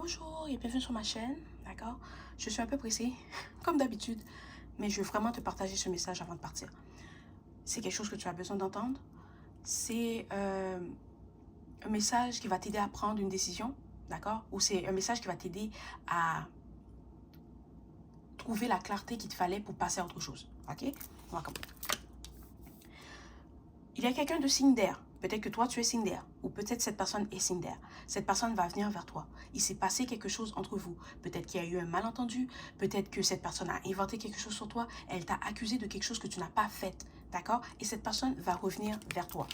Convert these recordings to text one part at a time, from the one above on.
Bonjour et bienvenue sur ma chaîne, d'accord? Je suis un peu pressée, comme d'habitude, mais je veux vraiment te partager ce message avant de partir. C'est quelque chose que tu as besoin d'entendre. C'est un message qui va t'aider à prendre une décision, d'accord? Ou c'est un message qui va t'aider à trouver la clarté qu'il te fallait pour passer à autre chose, ok? On va commencer. Il y a quelqu'un de signe d'air. Peut-être que toi, tu es signe d'air. Ou peut-être cette personne est signe d'air. Cette personne va venir vers toi. Il s'est passé quelque chose entre vous. Peut-être qu'il y a eu un malentendu. Peut-être que cette personne a inventé quelque chose sur toi. Elle t'a accusé de quelque chose que tu n'as pas fait. D'accord? Et cette personne va revenir vers toi.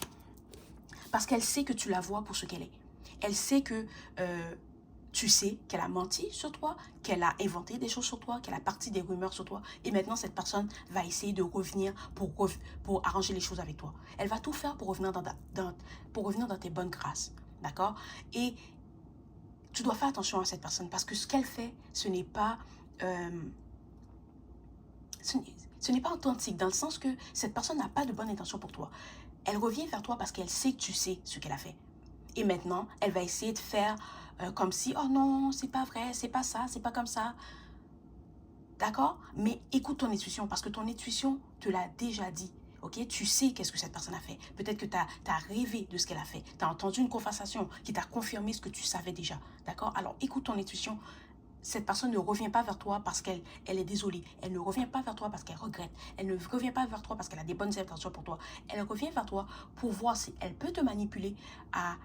Parce qu'elle sait que tu la vois pour ce qu'elle est. Elle sait que tu sais qu'elle a menti sur toi, qu'elle a inventé des choses sur toi, qu'elle a parti des rumeurs sur toi. Et maintenant, cette personne va essayer de revenir pour arranger les choses avec toi. Elle va tout faire pour revenir dans tes bonnes grâces. D'accord? Et tu dois faire attention à cette personne parce que ce qu'elle fait, ce n'est pas authentique dans le sens que cette personne n'a pas de bonne intention pour toi. Elle revient vers toi parce qu'elle sait que tu sais ce qu'elle a fait. Et maintenant, elle va essayer de faire comme si, oh non, c'est pas vrai, c'est pas ça, c'est pas comme ça. D'accord? Mais écoute ton intuition parce que ton intuition te l'a déjà dit. Ok? Tu sais qu'est-ce que cette personne a fait. Peut-être que tu as rêvé de ce qu'elle a fait. Tu as entendu une conversation qui t'a confirmé ce que tu savais déjà. D'accord? Alors écoute ton intuition. Cette personne ne revient pas vers toi parce qu'elle est désolée. Elle ne revient pas vers toi parce qu'elle regrette. Elle ne revient pas vers toi parce qu'elle a des bonnes intentions pour toi. Elle revient vers toi pour voir si elle peut te manipuler à...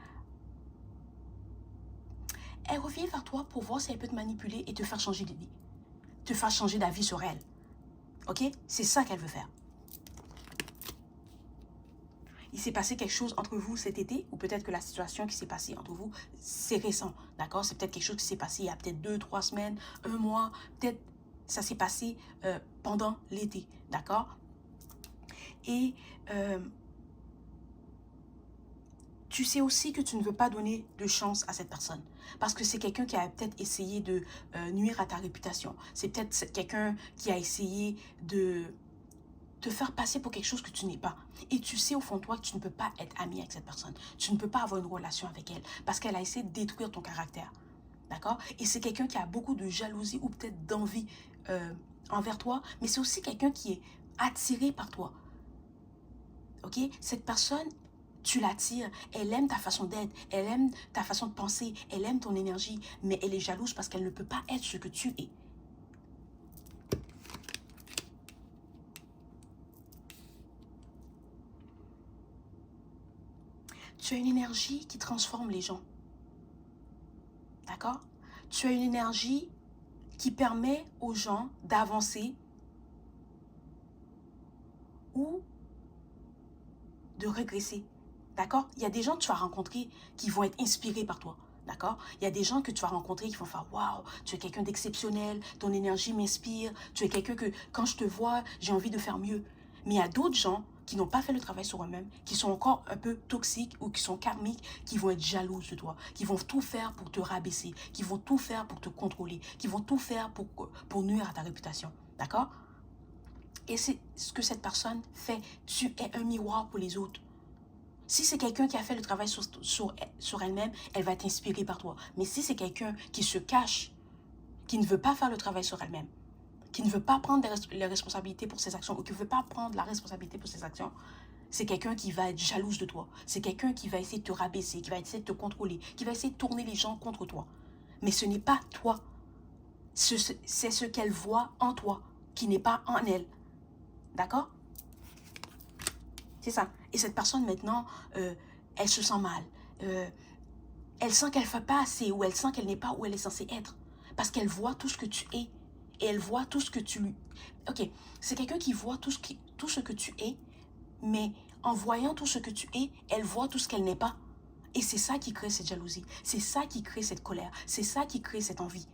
Elle revient vers toi pour voir si elle peut te manipuler et te faire changer d'idée. Te faire changer d'avis sur elle. Ok? C'est ça qu'elle veut faire. Il s'est passé quelque chose entre vous cet été, ou peut-être que la situation qui s'est passée entre vous, c'est récent, d'accord? C'est peut-être quelque chose qui s'est passé il y a peut-être 2, 3 semaines, un mois, peut-être ça s'est passé pendant l'été, d'accord? Et tu sais aussi que tu ne veux pas donner de chance à cette personne. Parce que c'est quelqu'un qui a peut-être essayé de nuire à ta réputation. C'est peut-être quelqu'un qui a essayé de te faire passer pour quelque chose que tu n'es pas. Et tu sais au fond de toi que tu ne peux pas être ami avec cette personne. Tu ne peux pas avoir une relation avec elle parce qu'elle a essayé de détruire ton caractère. D'accord? Et c'est quelqu'un qui a beaucoup de jalousie ou peut-être d'envie envers toi, mais c'est aussi quelqu'un qui est attiré par toi. Ok? Cette personne, tu l'attires, elle aime ta façon d'être, elle aime ta façon de penser, elle aime ton énergie, mais elle est jalouse parce qu'elle ne peut pas être ce que tu es. Tu as une énergie qui transforme les gens. D'accord? Tu as une énergie qui permet aux gens d'avancer ou de régresser. D'accord? Il y a des gens que tu vas rencontrer qui vont être inspirés par toi. D'accord? Il y a des gens que tu vas rencontrer qui vont faire waouh, tu es quelqu'un d'exceptionnel, ton énergie m'inspire, tu es quelqu'un que quand je te vois, j'ai envie de faire mieux. Mais il y a d'autres gens qui n'ont pas fait le travail sur eux-mêmes, qui sont encore un peu toxiques ou qui sont karmiques, qui vont être jaloux de toi, qui vont tout faire pour te rabaisser, qui vont tout faire pour te contrôler, qui vont tout faire pour nuire à ta réputation. D'accord? Et c'est ce que cette personne fait. Tu es un miroir pour les autres. Si c'est quelqu'un qui a fait le travail sur elle-même, elle va t'inspirer par toi. Mais si c'est quelqu'un qui se cache, qui ne veut pas faire le travail sur elle-même, qui ne veut pas prendre les responsabilités pour ses actions ou qui ne veut pas prendre la responsabilité pour ses actions, c'est quelqu'un qui va être jalouse de toi. C'est quelqu'un qui va essayer de te rabaisser, qui va essayer de te contrôler, qui va essayer de tourner les gens contre toi. Mais ce n'est pas toi. C'est ce qu'elle voit en toi, qui n'est pas en elle. D'accord? C'est ça. Et cette personne, maintenant, elle se sent mal. Elle sent qu'elle ne fait pas assez ou elle sent qu'elle n'est pas où elle est censée être. Parce qu'elle voit tout ce que tu es. Et elle voit tout ce que tu lui... Ok, c'est quelqu'un qui voit tout ce que tu es, mais en voyant tout ce que tu es, elle voit tout ce qu'elle n'est pas. Et c'est ça qui crée cette jalousie. C'est ça qui crée cette colère. C'est ça qui crée cette envie.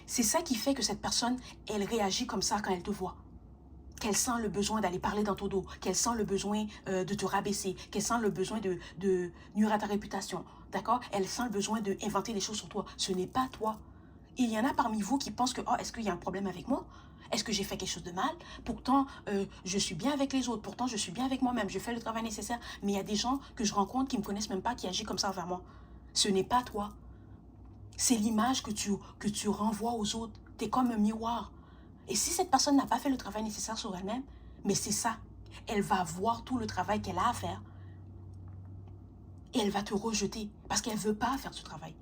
C'est ça qui fait que cette personne, elle réagit comme ça quand elle te voit. Qu'elle sent le besoin d'aller parler dans ton dos, qu'elle sent le besoin de te rabaisser, qu'elle sent le besoin de nuire à ta réputation, d'accord? Elle sent le besoin d'inventer des choses sur toi. Ce n'est pas toi. Il y en a parmi vous qui pensent que, oh, est-ce qu'il y a un problème avec moi? Est-ce que j'ai fait quelque chose de mal? Pourtant, je suis bien avec les autres. Pourtant, je suis bien avec moi-même. Je fais le travail nécessaire. Mais il y a des gens que je rencontre qui ne me connaissent même pas, qui agissent comme ça envers moi. Ce n'est pas toi. C'est l'image que tu renvoies aux autres. Tu es comme un miroir. Et si cette personne n'a pas fait le travail nécessaire sur elle-même, mais c'est ça. Elle va voir tout le travail qu'elle a à faire. Et elle va te rejeter parce qu'elle ne veut pas faire ce travail.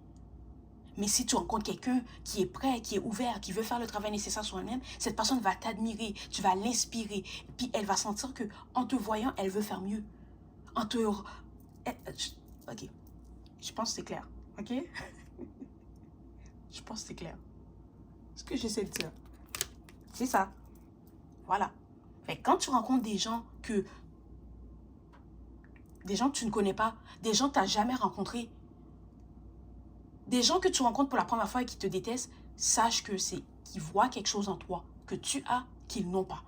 Mais si tu rencontres quelqu'un qui est prêt, qui est ouvert, qui veut faire le travail nécessaire sur elle-même, cette personne va t'admirer, tu vas l'inspirer. Puis elle va sentir que en te voyant, elle veut faire mieux. En te... Ok, je pense que c'est clair. Ok. Je pense que c'est clair. Ce que j'essaie de dire, c'est ça. Voilà. Fait quand tu rencontres des gens que tu ne connais pas, des gens que tu n'as jamais rencontrés, des gens que tu rencontres pour la première fois et qui te détestent, sache que c'est qu'ils voient quelque chose en toi que tu as qu'ils n'ont pas.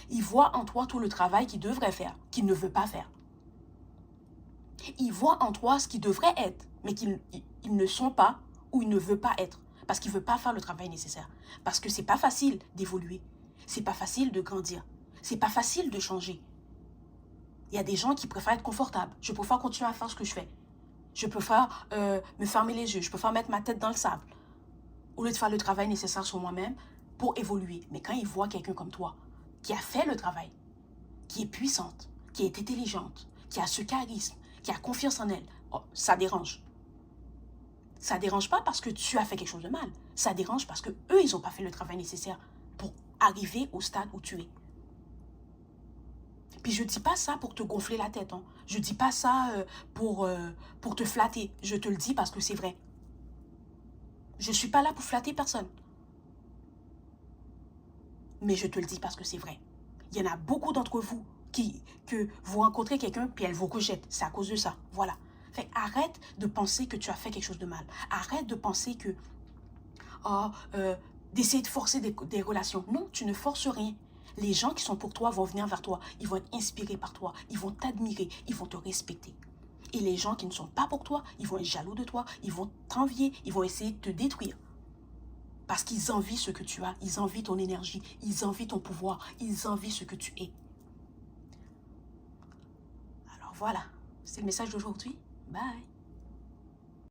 Ils voient en toi tout le travail qu'ils devraient faire, qu'ils ne veulent pas faire. Ils voient en toi ce qu'ils devraient être, mais qu'ils ne sont pas ou ils ne veulent pas être. Parce qu'ils ne veulent pas faire le travail nécessaire. Parce que c'est pas facile d'évoluer. C'est pas facile de grandir. C'est pas facile de changer. Il y a des gens qui préfèrent être confortables. Je préfère continuer à faire ce que je fais. Je préfère me fermer les yeux. Je préfère mettre ma tête dans le sable. Au lieu de faire le travail nécessaire sur moi-même pour évoluer. Mais quand ils voient quelqu'un comme toi, qui a fait le travail, qui est puissante, qui est intelligente, qui a ce charisme, qui a confiance en elle, oh, ça dérange. Ça dérange pas parce que tu as fait quelque chose de mal. Ça dérange parce que eux, ils n'ont pas fait le travail nécessaire pour arriver au stade où tu es. Puis je dis pas ça pour te gonfler la tête. Hein. Je dis pas ça pour te flatter. Je te le dis parce que c'est vrai. Je suis pas là pour flatter personne. Mais je te le dis parce que c'est vrai. Il y en a beaucoup d'entre vous que vous rencontrez quelqu'un puis elle vous rejette. C'est à cause de ça. Voilà. Fait arrête de penser que tu as fait quelque chose de mal. Arrête de penser que d'essayer de forcer des relations. Non, tu ne forces rien. Les gens qui sont pour toi vont venir vers toi. Ils vont être inspirés par toi. Ils vont t'admirer. Ils vont te respecter. Et les gens qui ne sont pas pour toi, ils vont être jaloux de toi. Ils vont t'envier. Ils vont essayer de te détruire. Parce qu'ils envient ce que tu as. Ils envient ton énergie. Ils envient ton pouvoir. Ils envient ce que tu es. Alors voilà. C'est le message d'aujourd'hui. Bye.